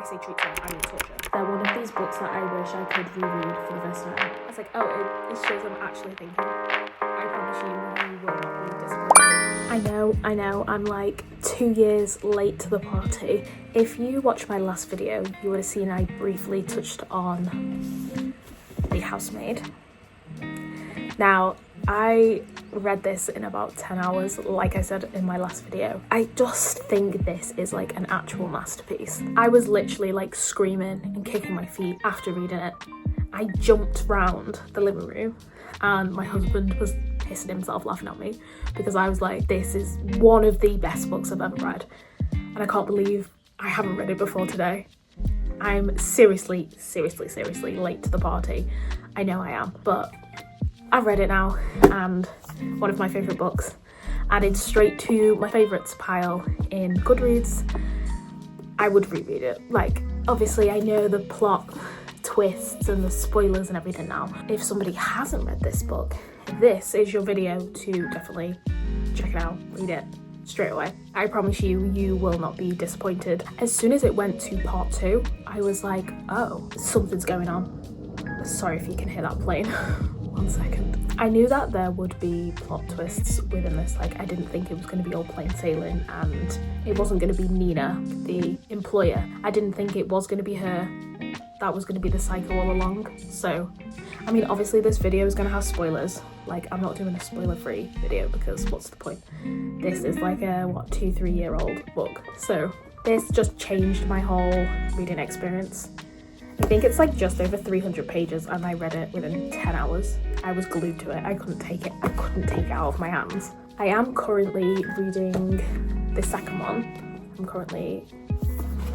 say treat her, I mean torture. They're one of these books that I wish I could reread for the first time. I was like, oh, it shows I'm actually thinking. I promise you will not be disappointed. I know, I'm like 2 years late to the party. If you watched my last video, you would have seen I briefly touched on The Housemaid. Now, I read this in about 10 hours, like I said in my last video. I just think this is like an actual masterpiece. I was literally like screaming and kicking my feet after reading it. I jumped round the living room and my husband was pissing himself laughing at me because I was like, this is one of the best books I've ever read. And I can't believe I haven't read it before today. I'm seriously late to the party. I know I am, but I've read it now, and one of my favourite books, added straight to my favourites pile in Goodreads. I would reread it. Like, obviously I know the plot twists and the spoilers and everything now. If somebody hasn't read this book, this is your video to definitely check it out, read it straight away. I promise you, you will not be disappointed. As soon as it went to part 2, I was like, oh, something's going on. Sorry if you can hear that plane. 1 second. I knew that there would be plot twists within this. Like, I didn't think it was going to be all plain sailing and it wasn't going to be Nina, the employer. I didn't think it was going to be her. That was going to be the cycle all along. So, I mean, obviously this video is going to have spoilers. Like, I'm not doing a spoiler-free video because what's the point? This is like a, 2-3 year old book. So this just changed my whole reading experience. I think it's like just over 300 pages and I read it within 10 hours. I was glued to it. I couldn't take it out of my hands. I am currently reading the second one. I'm currently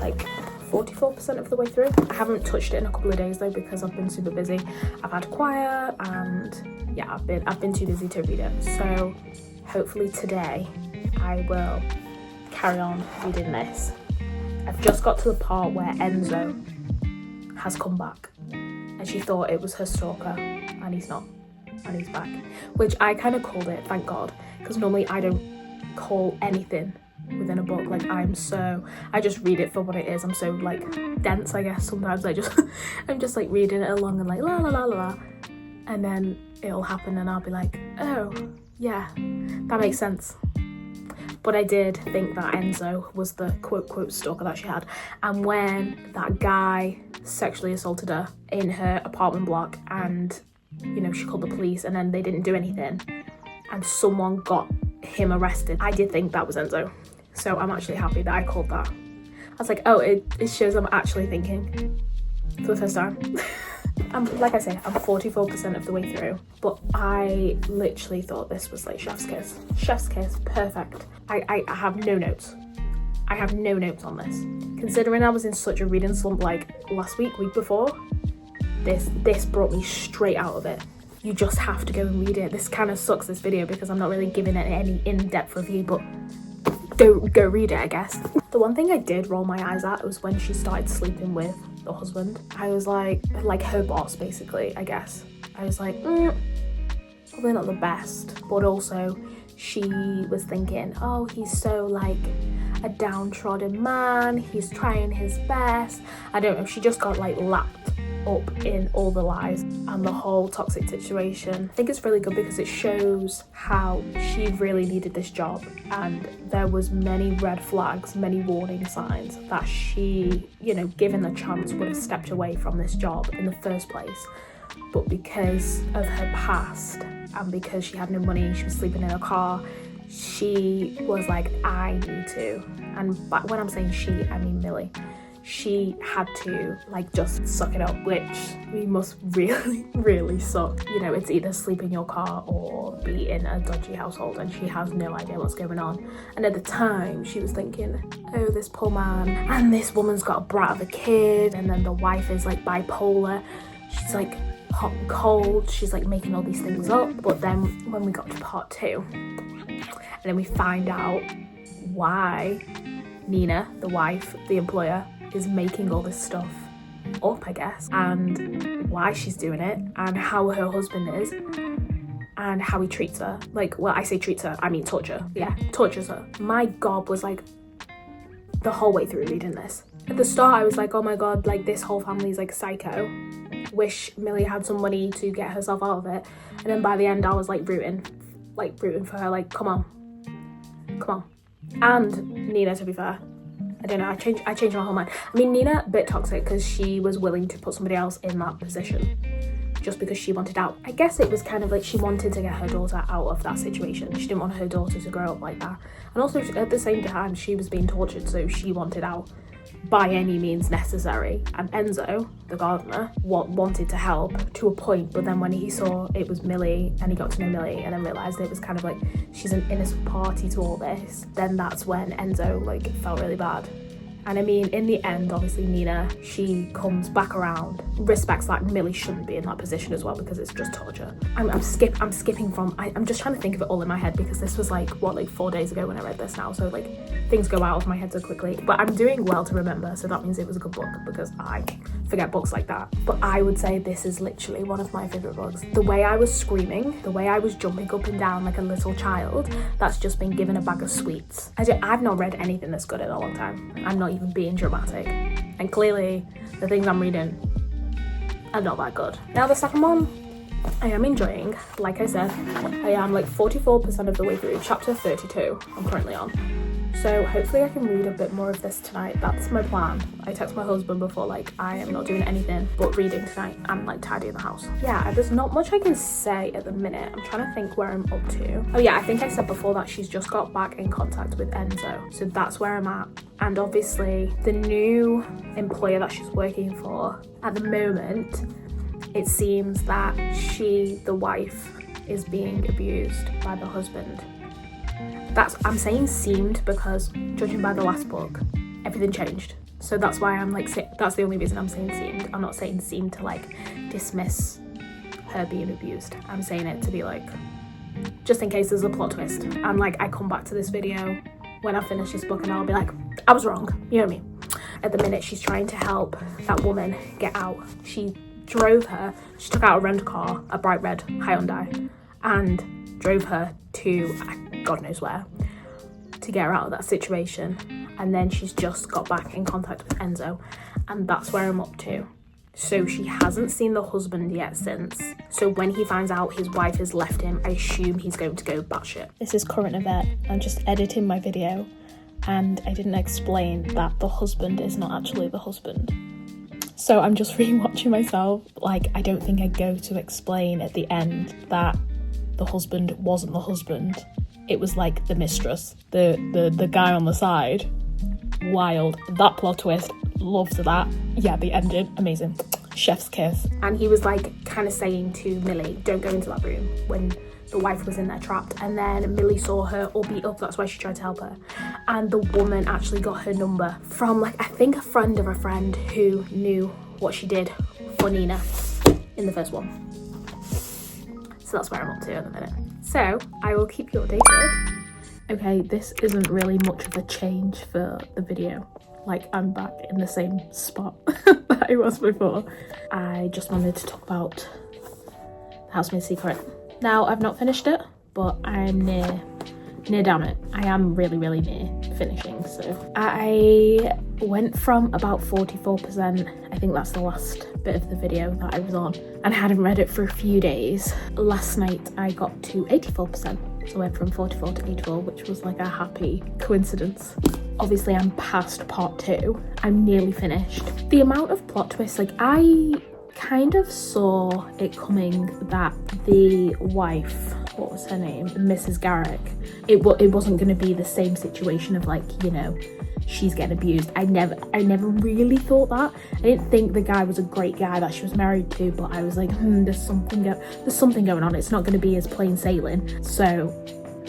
like 44% of the way through. I haven't touched it in a couple of days though because I've been super busy. I've had choir and yeah, I've been too busy to read it. So hopefully today I will carry on reading this. I've just got to the part where Enzo has come back and she thought it was her stalker and he's not, and he's back, which I kind of called it, thank God, because normally I don't call anything within a book. Like, I just read it for what it is. I'm so like dense, I guess. Sometimes I'm just like reading it along and like la la la la la, and then it'll happen and I'll be like, oh yeah, that makes sense. But I did think that Enzo was the quote stalker that she had. And when that guy sexually assaulted her in her apartment block and, you know, she called the police and then they didn't do anything and someone got him arrested, I did think that was Enzo. So I'm actually happy that I called that. I was like, oh, it shows I'm actually thinking for the first time. Like I say, I'm 44% of the way through, but I literally thought this was like chef's kiss. Chef's kiss, perfect. I have no notes. I have no notes on this. Considering I was in such a reading slump like last week before, this brought me straight out of it. You just have to go and read it. This kind of sucks, this video, because I'm not really giving it any in-depth review, but go read it, I guess. The one thing I did roll my eyes at was when she started sleeping with the husband. I was like her boss, basically, I guess. I was like, probably not the best, but also she was thinking, oh, he's so like a downtrodden man, he's trying his best. I don't know, she just got like lapped up in all the lies and the whole toxic situation. I think it's really good because it shows how she really needed this job, and there was many red flags, many warning signs that she, you know, given the chance, would have stepped away from this job in the first place. But because of her past and because she had no money and she was sleeping in a car, she was like, I need to. And when I'm saying she, I mean Millie. She had to like just suck it up, which we must really suck. You know, it's either sleep in your car or be in a dodgy household, and she has no idea what's going on. And at the time she was thinking, oh, this poor man, and this woman's got a brat of a kid, and then the wife is like bipolar. She's like hot and cold, she's like making all these things up. But then when we got to part 2, and then we find out why Nina, the wife, the employer, is making all this stuff up, I guess, and why she's doing it, and how her husband is, and how he treats her. Like, well, I say treats her, I mean torture. Yeah, tortures her. My God, was like the whole way through reading this, At the start I was like, oh my god, like this whole family's like psycho. Wish Millie had some money to get herself out of it. And then by the end I was like rooting for her, like come on. And Nina, to be fair, I don't know, I changed my whole mind. I mean, Nina, a bit toxic because she was willing to put somebody else in that position just because she wanted out. I guess it was kind of like she wanted to get her daughter out of that situation. She didn't want her daughter to grow up like that. And also at the same time, she was being tortured, so she wanted out by any means necessary. And Enzo, the gardener, wanted to help to a point, but then when he saw it was Millie and he got to know Millie and then realised it was kind of like she's an innocent party to all this, then that's when Enzo like felt really bad. And I mean, in the end, obviously Nina, she comes back around, respects that Millie shouldn't be in that position as well because it's just torture. I'm skipping from, I'm just trying to think of it all in my head because this was like 4 days ago when I read this now, so like things go out of my head so quickly. But I'm doing well to remember, so that means it was a good book because I forget books like that. But I would say this is literally one of my favourite books. The way I was screaming, the way I was jumping up and down like a little child that's just been given a bag of sweets. I've not read anything this good in a long time. I'm not even being dramatic, and clearly the things I'm reading are not that good. Now the second one I am enjoying. Like I said, I am like 44% of the way through chapter 32 I'm currently on, so hopefully I can read a bit more of this tonight. That's my plan. I text my husband before, like, I am not doing anything but reading tonight and like tidying the house. Yeah, there's not much I can say at the minute. I'm trying to think where I'm up to. Oh yeah, I think I said before that she's just got back in contact with Enzo, so that's where I'm at. And obviously the new employer that she's working for at the moment, it seems that the wife, is being abused by the husband. I'm saying seemed because judging by the last book, everything changed. So that's why I'm like, that's the only reason I'm saying seemed. I'm not saying seemed to like dismiss her being abused. I'm saying it to be like, just in case there's a plot twist. And like, I come back to this video when I finish this book and I'll be like, I was wrong, you know what I mean? At the minute, she's trying to help that woman get out. She took out a rental car, a bright red Hyundai, and drove her to God knows where to get her out of that situation. And then she's just got back in contact with Enzo, and that's where I'm up to. So she hasn't seen the husband yet since. So when he finds out his wife has left him, I assume he's going to go batshit. This is current Yvette. I'm just editing my video and I didn't explain that the husband is not actually the husband. So I'm just rewatching myself. Like, I don't think I go to explain at the end that the husband wasn't the husband. It was like the mistress, the guy on the side. Wild. That plot twist. Loved that. Yeah, the ending. Amazing. Chef's kiss. And he was like kind of saying to Millie, don't go into that room, when the wife was in there trapped. And then Millie saw her all beat up. That's why she tried to help her. And the woman actually got her number from like, I think a friend of a friend who knew what she did for Nina in the first one. So that's where I'm up to at the minute. So I will keep you updated. Okay, this isn't really much of a change for the video. Like, I'm back in the same spot that I was before. I just wanted to talk about The Housemaid's Secret. Now, I've not finished it, but I'm near down it. I am really near finishing. So I went from about 44%, I think that's the last bit of the video that I was on, and I hadn't read it for a few days. Last night I got to 84%. So I went from 44 to 84, which was like a happy coincidence. Obviously I'm past part 2. I'm nearly finished. The amount of plot twists, like, I kind of saw it coming that the wife, what was her name, Mrs. Garrick, it wasn't going to be the same situation of like, you know, she's getting abused. I never really thought that. I didn't think the guy was a great guy that she was married to, but I was like, there's something going on. It's not going to be as plain sailing. So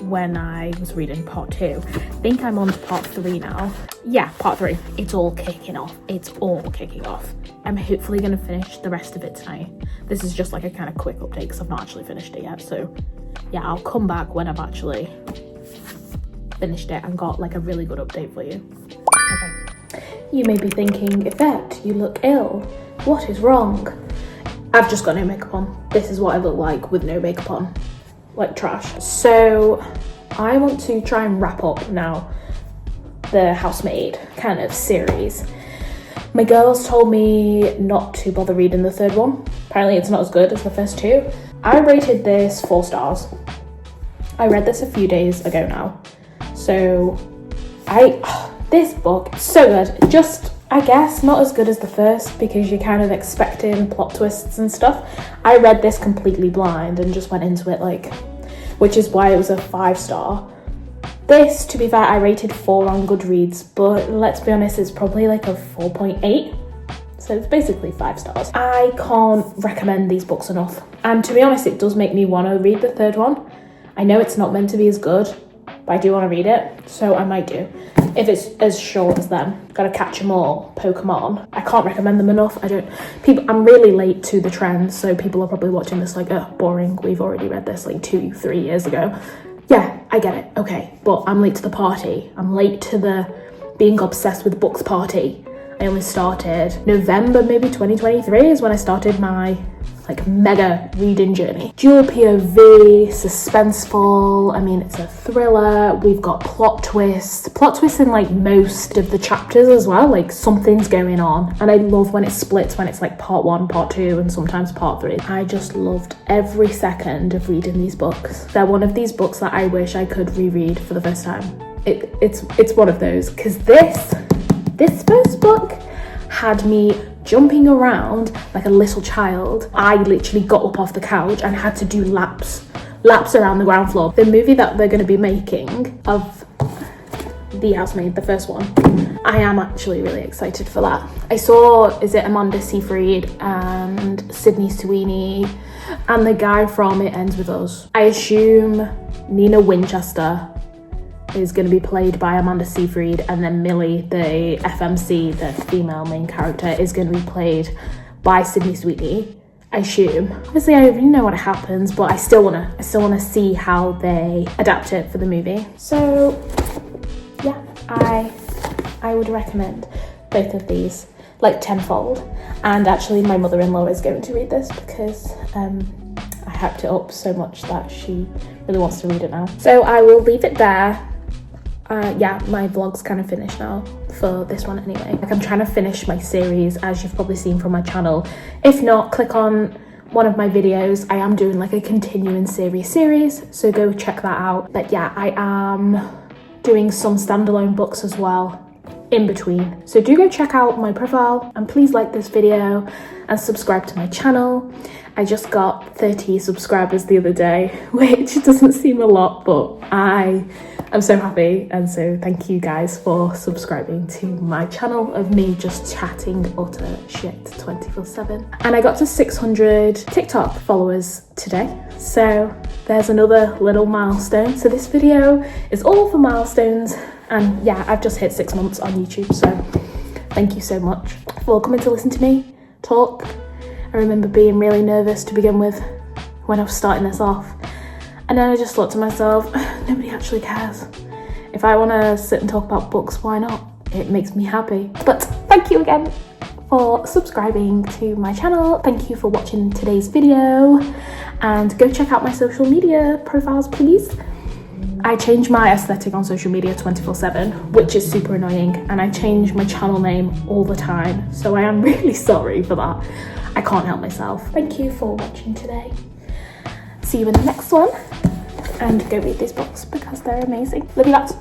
when I was reading part 2, I think I'm on to part 3 now. Yeah, part 3. It's all kicking off. I'm hopefully going to finish the rest of it tonight. This is just like a kind of quick update because I've not actually finished it yet. So yeah, I'll come back when I've actually finished it and got like a really good update for you. Okay. You may be thinking, Yvette, you look ill. What is wrong? I've just got no makeup on. This is what I look like with no makeup on. Like trash. So I want to try and wrap up now the Housemaid kind of series. My girls told me not to bother reading the third one. Apparently it's not as good as the first two. I rated this 4 stars. I read this a few days ago now. So this book, so good. Just, I guess, not as good as the first because you're kind of expecting plot twists and stuff. I read this completely blind and just went into it like, which is why it was a 5 star. This, to be fair, I rated 4 on Goodreads, but let's be honest, it's probably like a 4.8. So it's basically 5 stars. I can't recommend these books enough. And to be honest, it does make me want to read the third one. I know it's not meant to be as good, but I do want to read it, so I might do. If it's as short as them. Gotta catch them all, Pokemon. I can't recommend them enough. I'm really late to the trends, so people are probably watching this like, oh, boring. We've already read this like 2-3 years ago. Yeah, I get it, okay. But I'm late to the party. I'm late to the being obsessed with books party. I only started November, maybe 2023 is when I started my like mega reading journey. Dual POV, suspenseful. I mean, it's a thriller. We've got plot twists in like most of the chapters as well. Like something's going on. And I love when it splits, when it's like part 1, part 2, and sometimes part 3. I just loved every second of reading these books. They're one of these books that I wish I could reread for the first time. It's one of those, because this first book had me jumping around like a little child. I literally got up off the couch and had to do laps around the ground floor. The movie that they're going to be making of The Housemaid, the first one, I am actually really excited for that. I saw, is it Amanda Seyfried and Sydney Sweeney and the guy from It Ends With Us. I assume Nina Winchester is going to be played by Amanda Seyfried, and then Millie, the FMC, the female main character, is going to be played by Sydney Sweeney, I assume. Obviously, I already know what happens, but I still wanna see how they adapt it for the movie. So, yeah, I would recommend both of these, like tenfold. And actually, my mother-in-law is going to read this because I hyped it up so much that she really wants to read it now. So I will leave it there. Yeah, my vlog's kind of finished now for this one anyway. Like, I'm trying to finish my series, as you've probably seen from my channel. If not, click on one of my videos. I am doing like a continuing series, so go check that out. But yeah, I am doing some standalone books as well in between. So do go check out my profile, and please like this video and subscribe to my channel. I just got 30 subscribers the other day, which doesn't seem a lot, but I'm so happy, and so thank you guys for subscribing to my channel of me just chatting utter shit 24/7. And I got to 600 TikTok followers today, so there's another little milestone. So this video is all for milestones, and yeah, I've just hit 6 months on YouTube, so thank you so much for coming to listen to me talk. I remember being really nervous to begin with when I was starting this off. And then I just thought to myself, nobody actually cares. If I want to sit and talk about books, why not? It makes me happy. But thank you again for subscribing to my channel. Thank you for watching today's video. And go check out my social media profiles, please. I change my aesthetic on social media 24/7, which is super annoying. And I change my channel name all the time. So I am really sorry for that. I can't help myself. Thank you for watching today. See you in the next one, and go read these books because they're amazing. Love you lots.